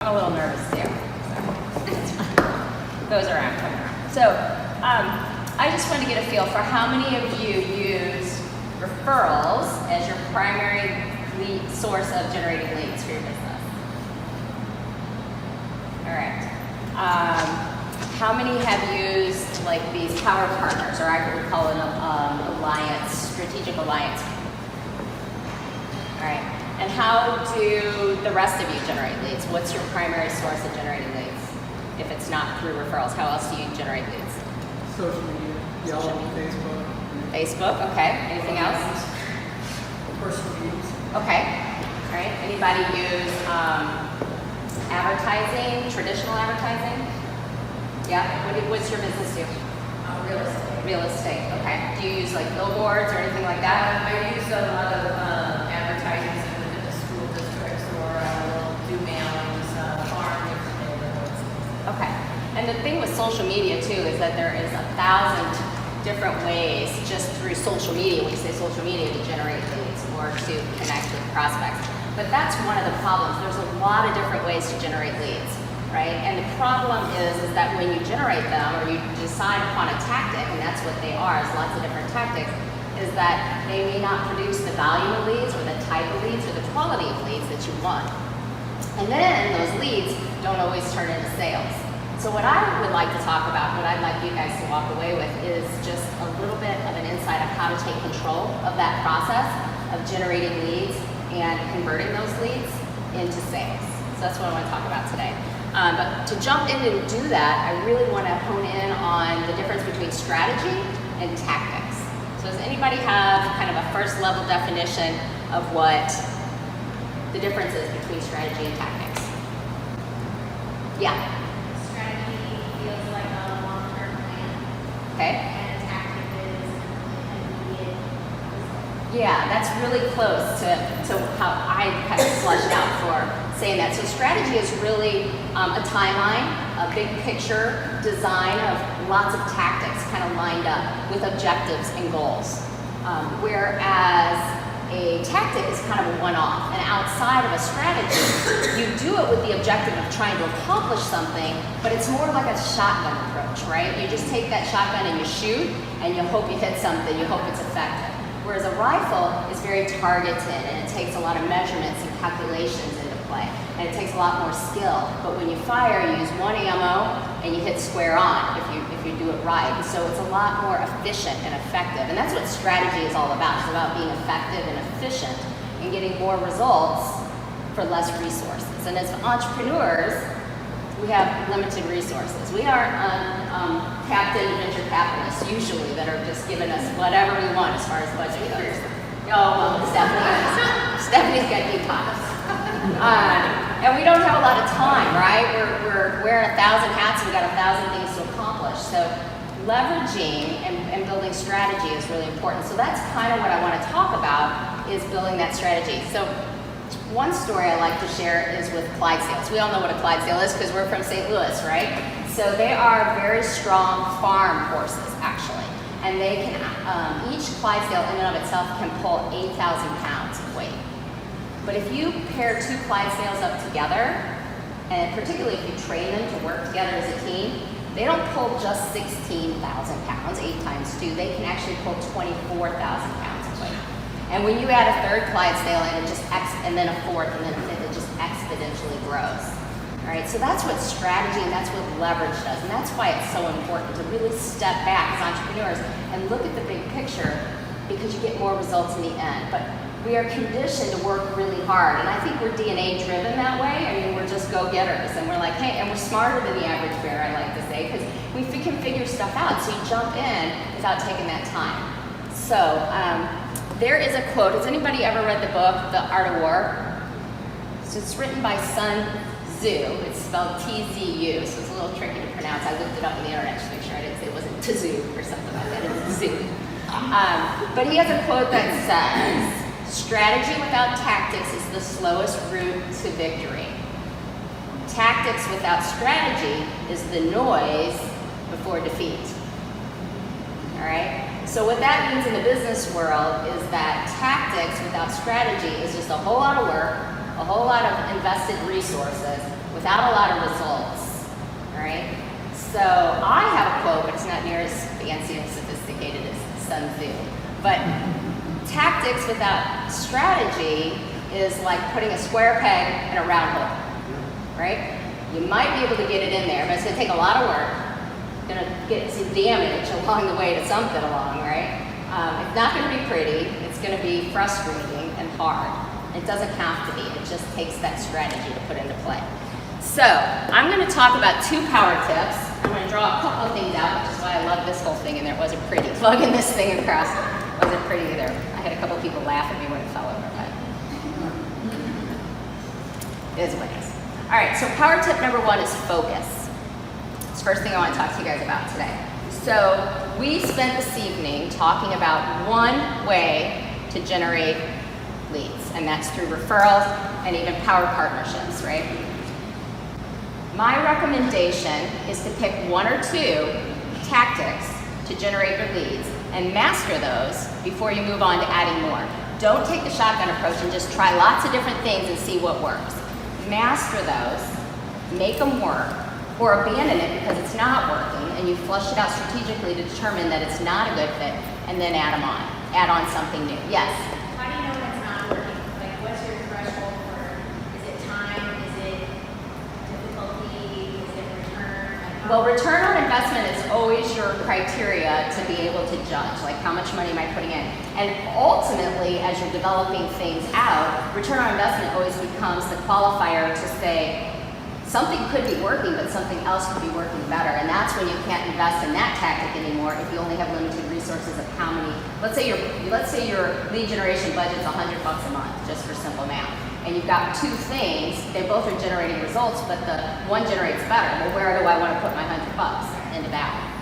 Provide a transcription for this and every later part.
I'm a little nervous too. Goes around, come around. So I just want to get a feel for how many of you use referrals as your primary lead source of generating leads for your business. All right. How many have used like these power partners, or I would call it an alliance, strategic alliance? All right. And how do the rest of you generate leads? What's your primary source of generating leads? If it's not through referrals, how else do you generate leads? Social media, Yellow, Facebook. Facebook, okay. Anything else? Personal use. Okay. All right. Anybody use advertising, traditional advertising? Yeah. What's your business do? Real estate. Real estate. Okay. Do you use like billboards or anything like that? I use a lot of advertising within the school districts, or we'll do mailings, farm neighborhoods. Okay. And the thing with social media too is that there is 1,000 different ways just through social media, when you say social media, to generate leads or to connect with prospects. But that's one of the problems. There's a lot of different ways to generate leads, right? And the problem is that when you generate them or you decide upon a tactic, and that's what they are, is lots of different tactics, is that they may not produce the volume of leads or the type of leads or the quality of leads that you want. And then those leads don't always turn into sales. So what I would like to talk about, what I'd like you guys to walk away with, is just a little bit of an insight of how to take control of that process of generating leads and converting those leads into sales. So that's what I want to talk about today. But to jump in and do that, I really want to hone in on the difference between strategy and tactics. So does anybody have kind of a first level definition of what the difference is between strategy and tactics? Yeah. Strategy feels like a long-term plan. Okay. And a tactic is an immediate result. Yeah, that's really close to how I kind of flushed out for saying that. So strategy is really a timeline, a big picture design of lots of tactics kind of lined up with objectives and goals. Whereas a tactic is kind of a one-off, and outside of a strategy, you do it with the objective of trying to accomplish something, but it's more like a shotgun approach, right? You just take that shotgun and you shoot, and you hope you hit something, you hope it's effective. Whereas a rifle is very targeted, and it takes a lot of measurements and calculations into play, and it takes a lot more skill. But when you fire, you use one ammo, and you hit square on if you do it right. And so it's a lot more efficient and effective, and that's what strategy is all about. It's about being effective and efficient and getting more results for less resources. And as entrepreneurs, we have limited resources. We aren't tapped into venture capitalists usually that are just giving us whatever we want as far as budget goes. Oh, well, Stephanie's got deep pockets. And we don't have a lot of time, right? We're wearing 1,000 hats, and we've got 1,000 things to accomplish. So leveraging and building strategy is really important. So that's kind of what I want to talk about, is building that strategy. So one story I like to share is with Clydesdales. We all know what a Clydesdale is because we're from St. Louis, right? So they are very strong farm horses, actually. And they can, each Clydesdale in and of itself can pull 8,000 pounds of weight. But if you pair two Clydesdales up together, and particularly if you train them to work together as a team, they don't pull just 16,000 pounds, 8 times 2. They can actually pull 24,000 pounds of weight. And when you add a third Clydesdale and and then a fourth, and then a fifth, it just exponentially grows. All right, so that's what strategy and that's what leverage does. And that's why it's so important to really step back as entrepreneurs and look at the big picture, because you get more results in the end. But we are conditioned to work really hard, and I think we're DNA driven that way. I mean, we're just go-getters, and we're like, hey, and we're smarter than the average bear, I like to say, because we can figure stuff out. So you jump in without taking that time. So there is a quote. Has anybody ever read the book, The Art of War? So it's written by Sun Tzu. It's spelled T-Z-U, so it's a little tricky to pronounce. I looked it up on the internet to make sure I didn't say it wasn't Tzu or something like that. It's Zoo. But he has a quote that says, strategy without tactics is the slowest route to victory. Tactics without strategy is the noise before defeat. All right? So what that means in the business world is that tactics without strategy is just a whole lot of work, a whole lot of invested resources with without a lot of results, all right? So I have a quote, but it's not near as fancy and sophisticated as Sun Tzu. But tactics without strategy is like putting a square peg in a round hole, right? You might be able to get it in there, but it's gonna take a lot of work. Gonna get some damage along the way to something along, right? It's not gonna be pretty, it's gonna be frustrating and hard. It doesn't have to be, it just takes that strategy to put into play. So, I'm gonna talk about 2 power tips. I'm gonna draw a couple of things out, which is why I love this whole thing, and it wasn't pretty. Plugging this thing across wasn't pretty either. I had a couple people laugh at me when it fell over, but it is what it is. All right, so power tip number 1 is focus. It's the first thing I want to talk to you guys about today. So we spent this evening talking about one way to generate leads, and that's through referrals and even power partnerships, right? My recommendation is to pick 1 or 2 tactics to generate your leads and master those before you move on to adding more. Don't take the shotgun approach and just try lots of different things and see what works. Master those, make them work, or abandon it because it's not working and you flush it out strategically to determine that it's not a good fit and then add on something new. Yes? How do you know when it's not working? Like, what's your threshold for, is it time, is it difficulty, is it return? Like, Well, return on investment is always your criteria to be able to judge, like how much money am I putting in? And ultimately, as you're developing things out, return on investment always becomes the qualifier to say, something could be working, but something else could be working better. And that's when you can't invest in that tactic anymore if you only have limited resources of how many, let's say your lead generation budget's $100 a month, just for simple math. And you've got 2 things, they both are generating results, but the one generates better. Well, where do I want to put my $100 into that?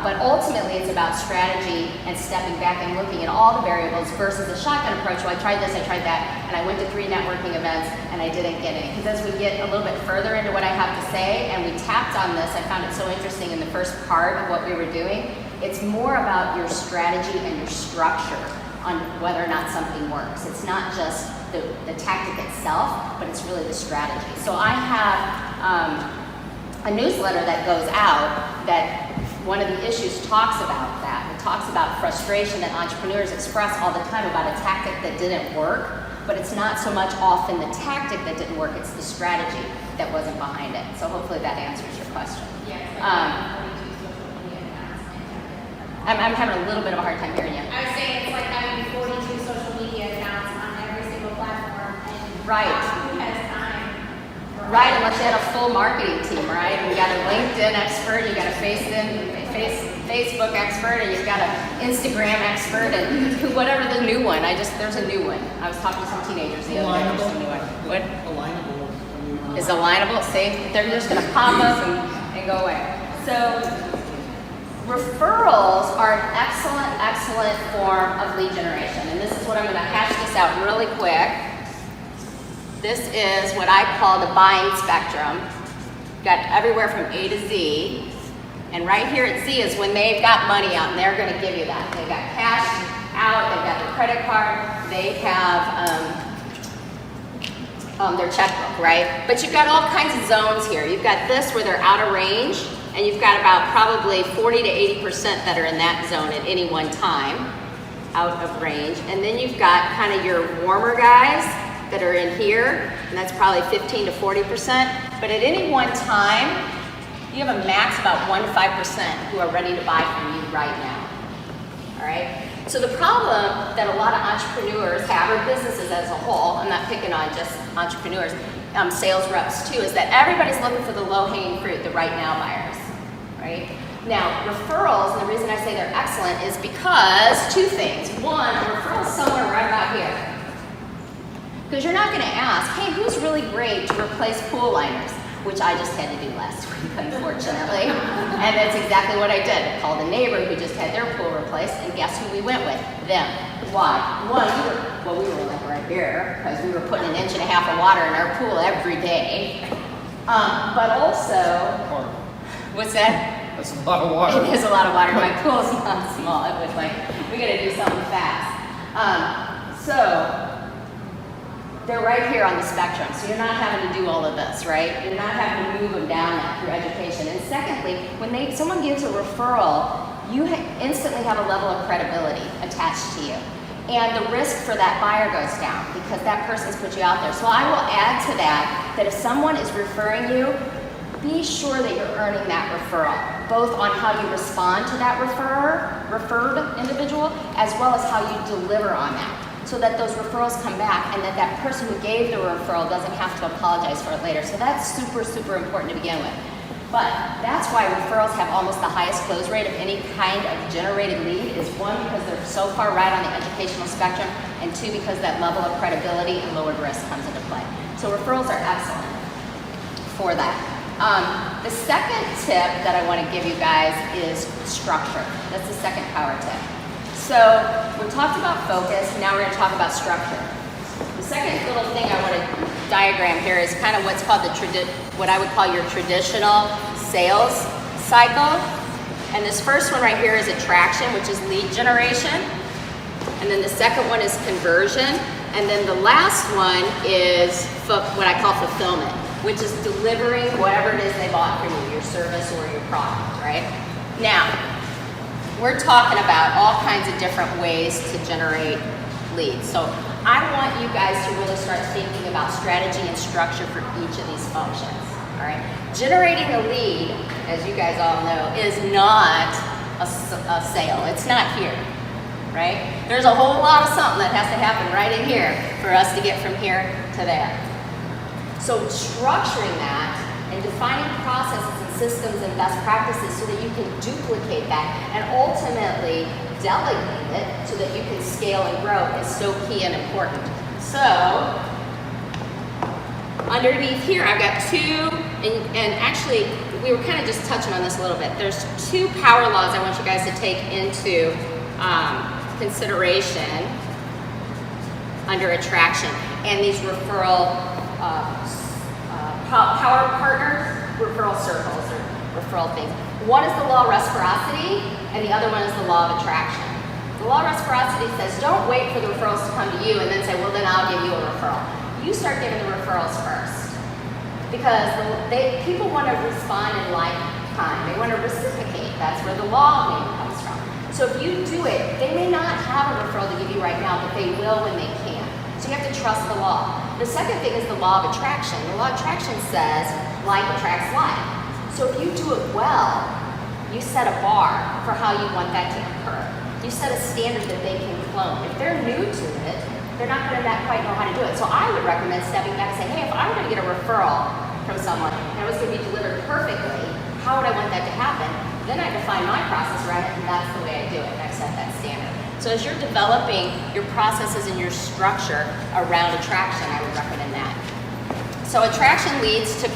But ultimately, it's about strategy and stepping back and looking at all the variables versus the shotgun approach. Well, I tried this, I tried that, and I went to 3 networking events, and I didn't get any. Because as we get a little bit further into what I have to say, and we tapped on this, I found it so interesting in the first part of what we were doing, it's more about your strategy and your structure on whether or not something works. It's not just the tactic itself, but it's really the strategy. So I have a newsletter that goes out that one of the issues talks about that. It talks about frustration that entrepreneurs express all the time about a tactic that didn't work, but it's not so much often the tactic that didn't work, it's the strategy that wasn't behind it. So hopefully that answers your question. I'm having a little bit of a hard time hearing you. I was saying it's like having 42 social media accounts on every single platform, and Right. who has time? for Right, all unless you had a full marketing team, right? You got a LinkedIn expert, you got a Facebook expert, and you've got an Instagram expert, and whatever the new one. There's a new one. I was talking to some teenagers the other day. There's some new one. What? Alignable. Is alignable? See, they're just going to pop up and go away. So referrals are an excellent form of lead generation. And this is what I'm going to hash this out really quick. This is what I call the buying spectrum. Got everywhere from A to Z. And right here at Z is when they've got money out, and they're going to give you that. They've got cash out, they've got their credit card, they have their checkbook, right? But you've got all kinds of zones here. You've got this where they're out of range, and you've got about probably 40 to 80% that are in that zone at any one time, out of range. And then you've got kind of your warmer guys that are in here, and that's probably 15 to 40%. But at any one time, you have a max about 1 to 5% who are ready to buy from you right now. All right? So the problem that a lot of entrepreneurs have, or businesses as a whole, I'm not picking on just entrepreneurs, sales reps too, is that everybody's looking for the low-hanging fruit, the right now buyers, right? Now, referrals, and the reason I say they're excellent is because 2 things. 1, a referral is somewhere right about here. Because you're not going to ask, hey, who's really great to replace pool liners? Which I just had to do last week, unfortunately. And that's exactly what I did. I called a neighbor who just had their pool replaced, and guess who we went with? Them. Why? 1, we were like right here, because we were putting 1.5 inches of water in our pool every day. But also, what's that? That's a lot of water. It is a lot of water. My pool's not small. It was like, we gotta do something fast. So, they're right here on the spectrum, so you're not having to do all of this, right? You're not having to move them down that through education. And secondly, when someone gives a referral, you instantly have a level of credibility attached to you. And the risk for that buyer goes down because that person's put you out there. So I will add to that if someone is referring you, be sure that you're earning that referral, both on how you respond to that referred individual, as well as how you deliver on that, so that those referrals come back and that person who gave the referral doesn't have to apologize for it later. So that's super, super important to begin with. But that's why referrals have almost the highest close rate of any kind of generated lead, is one, because they're so far right on the educational spectrum, and two, because that level of credibility and lowered risk comes into play. So referrals are excellent for that. The second tip that I want to give you guys is structure. That's the second power tip. So we talked about focus, now we're going to talk about structure. The second little thing I want to diagram here is kind of what's called what I would call your traditional sales cycle. And this first one right here is attraction, which is lead generation. And then the second one is conversion. And then the last one is what I call fulfillment, which is delivering whatever it is they bought from you, your service or your product, right? Now, we're talking about all kinds of different ways to generate leads. So I want you guys to really start thinking about strategy and structure for each of these functions, all right? Generating a lead, as you guys all know, is not a sale. It's not here, right? There's a whole lot of something that has to happen right in here for us to get from here to there. So structuring that and defining processes and systems and best practices so that you can duplicate that and ultimately delegate it so that you can scale and grow is so key and important. So underneath here, I've got two, and actually we were kind of just touching on this a little bit. There's two power laws I want you guys to take into consideration under attraction and these referral power partners, referral circles or referral things. One is the law of reciprocity, and the other one is the law of attraction. The law of reciprocity says don't wait for the referrals to come to you and then say, well, then I'll give you a referral. You start giving the referrals first, because people want to respond in lifetime. They want to reciprocate. That's where the law name comes from. So if you do it, they may not have a referral to give you right now, but they will when they can. So you have to trust the law. The second thing is the law of attraction. The law of attraction says like attracts like. So if you do it well, you set a bar for how you want that to occur. You set a standard that they can clone. If they're new to it, they're not going to quite know how to do it. So I would recommend stepping back and saying, hey, if I were going to get a referral from someone and it was going to be delivered perfectly, how would I want that to happen? Then I define my process around it, and that's the way I do it. And I set that standard. So as you're developing your processes and your structure around attraction, I would recommend that. So attraction leads to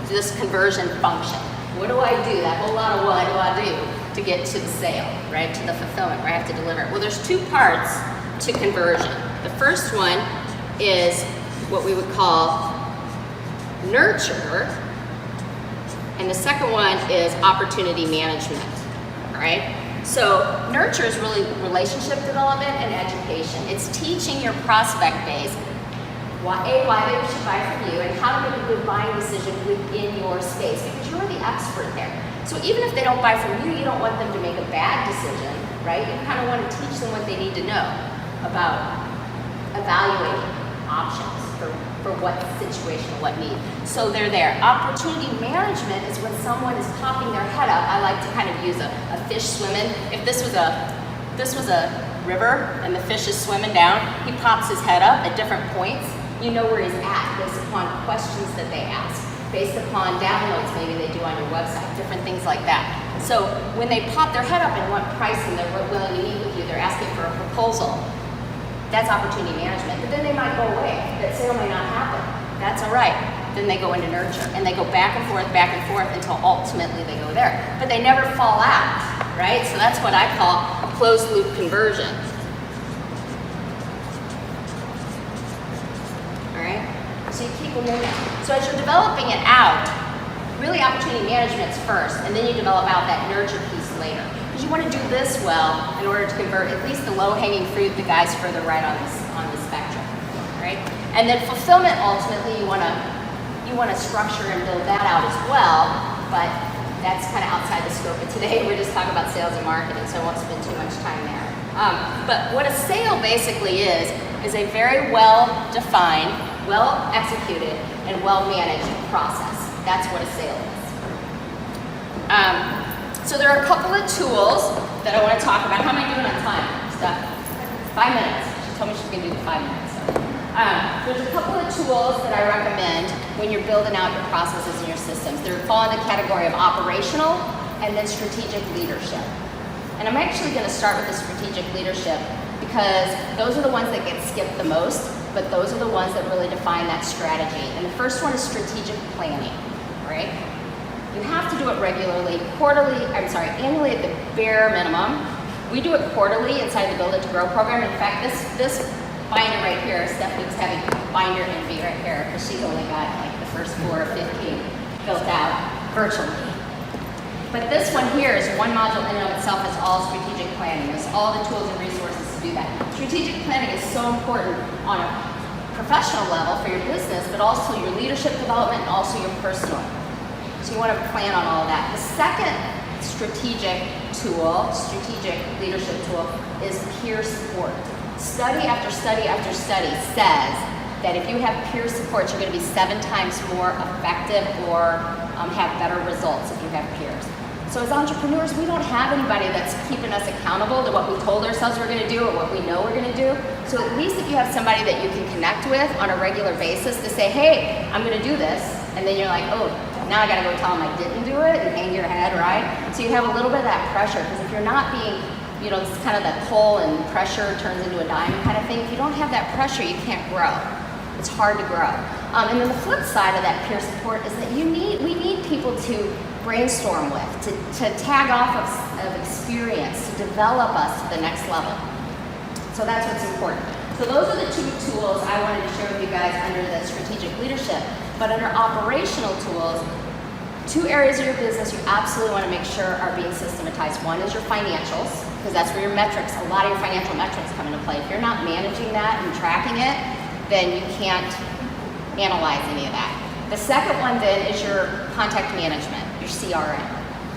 this conversion function. What do I do? That whole lot of what do I do to get to the sale, right? To the fulfillment where I have to deliver it. Well, there's two parts to conversion. The first one is what we would call nurture, and the second one is opportunity management, all right? So nurture is really relationship development and education. It's teaching your prospect base why they should buy from you and how to make a good buying decision within your space, because you're the expert there. So even if they don't buy from you, you don't want them to make a bad decision, right? You kind of want to teach them what they need to know about evaluating options for what situation, what need. So they're there. Opportunity management is when someone is popping their head up. I like to kind of use a fish swimming. If this was a river and the fish is swimming down, he pops his head up at different points. You know where he's at based upon questions that they ask, based upon downloads maybe they do on your website, different things like that. So when they pop their head up and want pricing, they're willing to meet with you, they're asking for a proposal. That's opportunity management. But then they might go away. That sale may not happen. That's all right. Then they go into nurture, and they go back and forth until ultimately they go there. But they never fall out, right? So that's what I call closed loop conversion. All right? So you keep them in there. So as you're developing it out, really opportunity management's first, and then you develop out that nurture piece later. Because you want to do this well in order to convert at least the low-hanging fruit, the guys further right on the spectrum, right? And then fulfillment, ultimately, you want to structure and build that out as well, but that's kind of outside the scope of today. We're just talking about sales and marketing, so I won't spend too much time there. But what a sale basically is a very well-defined, well-executed, and well-managed process. That's what a sale is. So there are a couple of tools that I want to talk about. How am I doing on time? Stuff. 5 minutes. She told me she's going to do the 5 minutes. So. There's a couple of tools that I recommend when you're building out your processes and your systems. They fall in the category of operational and then strategic leadership. And I'm actually going to start with the strategic leadership because those are the ones that get skipped the most, but those are the ones that really define that strategy. And the first one is strategic planning, right? You have to do it regularly, annually at the bare minimum. We do it quarterly inside the Build It to Grow program. In fact, this binder right here, Stephanie's having binder envy right here because she's only got like the first 4 or 15 built out virtually. But this one here is one module in and of itself. It's all strategic planning. It's all the tools and resources to do that. Strategic planning is so important on a professional level for your business, but also your leadership development and also your personal. So you want to plan on all of that. The second strategic leadership tool is peer support. Study after study after study says that if you have peer support, you're going to be 7 times more effective or have better results if you have peers. So as entrepreneurs, we don't have anybody that's keeping us accountable to what we told ourselves we're going to do or what we know we're going to do. So at least if you have somebody that you can connect with on a regular basis to say, hey, I'm going to do this, and then you're like, oh, now I got to go tell them I didn't do it and hang your head, right? So you have a little bit of that pressure because if you're not being, it's kind of that pull and pressure turns into a diamond kind of thing. If you don't have that pressure, you can't grow. It's hard to grow. And then the flip side of that peer support is that we need people to brainstorm with, to tag off of experience, to develop us to the next level. So that's what's important. So those are the 2 tools I wanted to share with you guys under the strategic leadership. But under operational tools, 2 areas of your business you absolutely want to make sure are being systematized. One is your financials, because that's where your metrics, a lot of your financial metrics come into play. If you're not managing that and tracking it, then you can't analyze any of that. The second one then is your contact management, your CRM,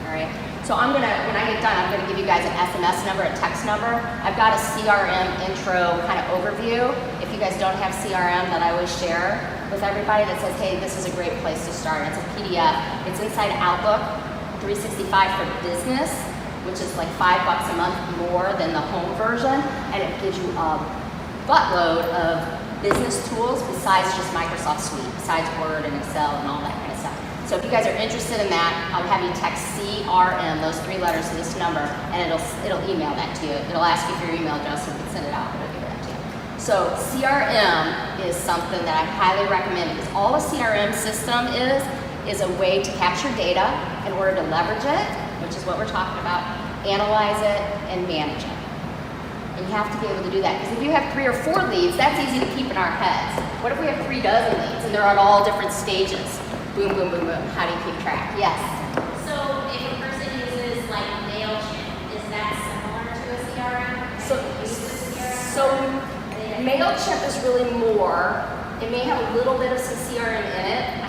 all right? So when I get done, I'm gonna give you guys an SMS number, a text number. I've got a CRM intro kind of overview. If you guys don't have CRM, that I always share with everybody that says, hey, this is a great place to start. It's a PDF. It's inside Outlook 365 for business, which is like $5 a month more than the home version, and it gives you a buttload of business tools besides just Microsoft Suite, besides Word and Excel and all that kind of stuff. So if you guys are interested in that, I'll have you text CRM, those 3 letters to this number, and it'll email that to you. It'll ask you for your email address so you can send it out, but it'll give that to you. So CRM is something that I highly recommend because all a CRM system is a way to capture data in order to leverage it, which is what we're talking about, analyze it, and manage it. And you have to be able to do that. Because if you have 3 or 4 leads, that's easy to keep in our heads. What if we have 3 dozen leads and they're at all different stages? Boom, boom, boom, boom. How do you keep track? Yes? So if a person uses like MailChimp, is that similar to a CRM? So MailChimp is really more, it may have a little bit of some CRM in it.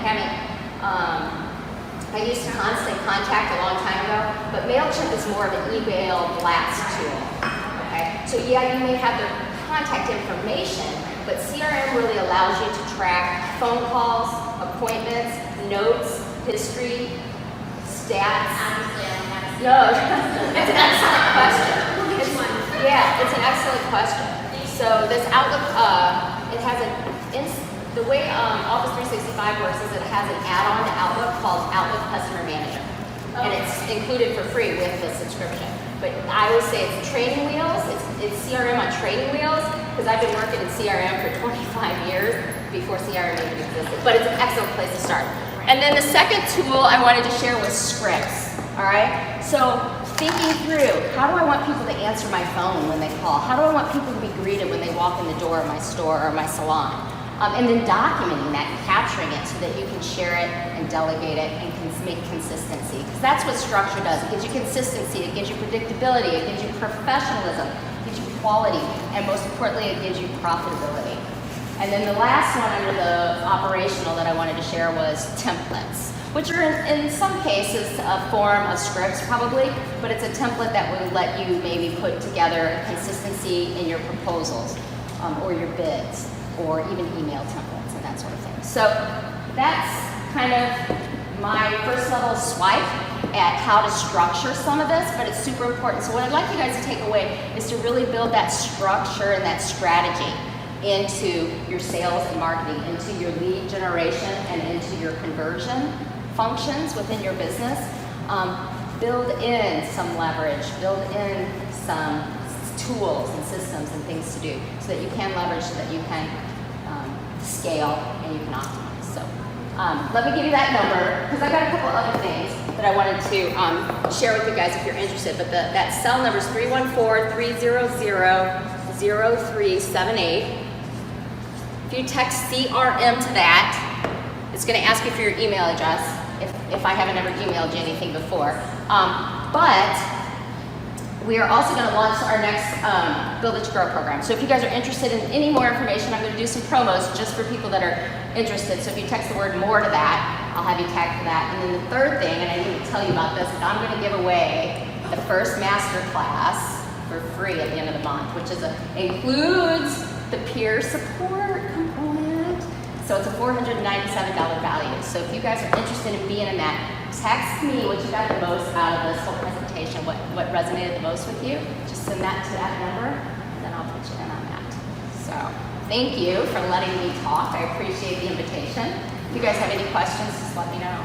I used Constant Contact a long time ago, but MailChimp is more of an email blast tool. Okay? So yeah, you may have their contact information, but CRM really allows you to track phone calls, appointments, notes, history, stats. Obviously, I don't have a No, it's an excellent question. Which one? Yeah, it's an excellent question. So this Outlook, it has the way Office 365 works is it has an add-on to Outlook called Outlook Customer Manager. And it's included for free with the subscription. But I always say it's training wheels, it's CRM on training wheels, because I've been working in CRM for 25 years before CRM even existed. But it's an excellent place to start. And then the second tool I wanted to share was scripts, all right? So thinking through, how do I want people to answer my phone when they call? How do I want people to be greeted when they walk in the door of my store or my salon? And then documenting that and capturing it so that you can share it and delegate it and make consistency. Because that's what structure does. It gives you consistency, it gives you predictability, it gives you professionalism, it gives you quality, and most importantly, it gives you profitability. And then the last one under the operational that I wanted to share was templates, which are in some cases a form of scripts probably, but it's a template that will let you maybe put together consistency in your proposals or your bids or even email templates and that sort of thing. So that's kind of my first level swipe at how to structure some of this, but it's super important. So what I'd like you guys to take away is to really build that structure and that strategy into your sales and marketing, into your lead generation and into your conversion functions within your business. Build in some leverage, build in some tools and systems and things to do so that you can leverage, so that you can scale and you can optimize. So let me give you that number, because I got a couple other things that I wanted to share with you guys if you're interested. But that cell number is 314-300-0378. If you text CRM to that, it's going to ask you for your email address if I haven't ever emailed you anything before. But we are also going to launch our next Build It to Grow program. So if you guys are interested in any more information, I'm going to do some promos just for people that are interested. So if you text the word more to that, I'll have you tagged for that. And then the third thing, and I need to tell you about this, is I'm going to give away the first master class for free at the end of the month, which includes the peer support component. So it's a $497 value. So if you guys are interested in being in that, text me what you got the most out of this whole presentation, what resonated the most with you. Just send that to that number, and then I'll put you in on that. So thank you for letting me talk. I appreciate the invitation. If you guys have any questions, just let me know.